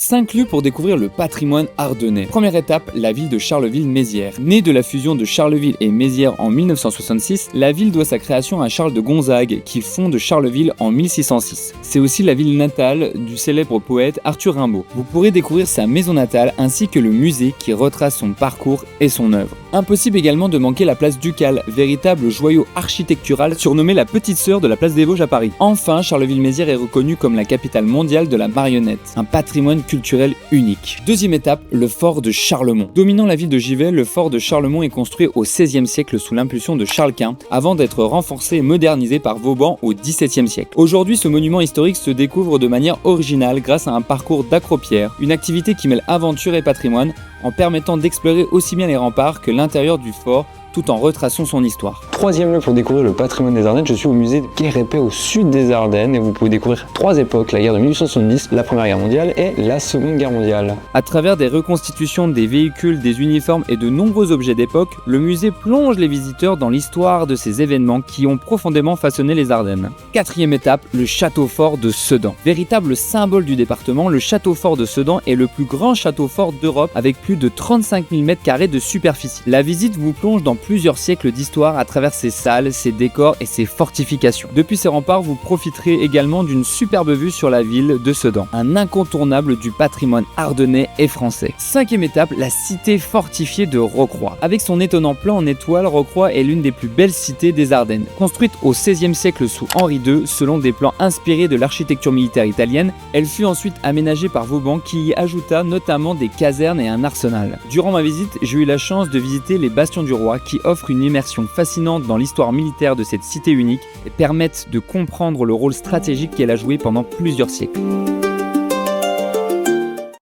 5 lieux pour découvrir le patrimoine ardennais. Première étape, la ville de Charleville-Mézières. Née de la fusion de Charleville et Mézières en 1966, la ville doit sa création à Charles de Gonzague, qui fonde Charleville en 1606. C'est aussi la ville natale du célèbre poète Arthur Rimbaud. Vous pourrez découvrir sa maison natale ainsi que le musée qui retrace son parcours et son œuvre. Impossible également de manquer la place Ducale, véritable joyau architectural surnommé la petite sœur de la place des Vosges à Paris. Enfin, Charleville-Mézières est reconnue comme la capitale mondiale de la marionnette, un patrimoine culturel unique. Deuxième étape, le fort de Charlemont. Dominant la ville de Givet, le fort de Charlemont est construit au XVIe siècle sous l'impulsion de Charles Quint, avant d'être renforcé et modernisé par Vauban au XVIIe siècle. Aujourd'hui, ce monument historique se découvre de manière originale grâce à un parcours d'accropière, une activité qui mêle aventure et patrimoine, en permettant d'explorer aussi bien les remparts que l'intérieur du fort, tout en retraçant son histoire. Troisième lieu pour découvrir le patrimoine des Ardennes, je suis au musée de Guerre et Paix au sud des Ardennes et vous pouvez découvrir 3 époques, la guerre de 1870, la Première Guerre mondiale et la Seconde Guerre mondiale. À travers des reconstitutions des véhicules, des uniformes et de nombreux objets d'époque, le musée plonge les visiteurs dans l'histoire de ces événements qui ont profondément façonné les Ardennes. Quatrième étape, le château fort de Sedan. Véritable symbole du département, le château fort de Sedan est le plus grand château fort d'Europe avec plus de 35 000 m² de superficie. La visite vous plonge dans plusieurs siècles d'histoire à travers ses salles, ses décors et ses fortifications. Depuis ses remparts, vous profiterez également d'une superbe vue sur la ville de Sedan, un incontournable du patrimoine ardennais et français. Cinquième étape, la cité fortifiée de Rocroi. Avec son étonnant plan en étoile, Rocroi est l'une des plus belles cités des Ardennes. Construite au XVIe siècle sous Henri II, selon des plans inspirés de l'architecture militaire italienne, elle fut ensuite aménagée par Vauban qui y ajouta notamment des casernes et un arsenal. Durant ma visite, j'ai eu la chance de visiter les bastions du roi qui offrent une immersion fascinante dans l'histoire militaire de cette cité unique et permettent de comprendre le rôle stratégique qu'elle a joué pendant plusieurs siècles.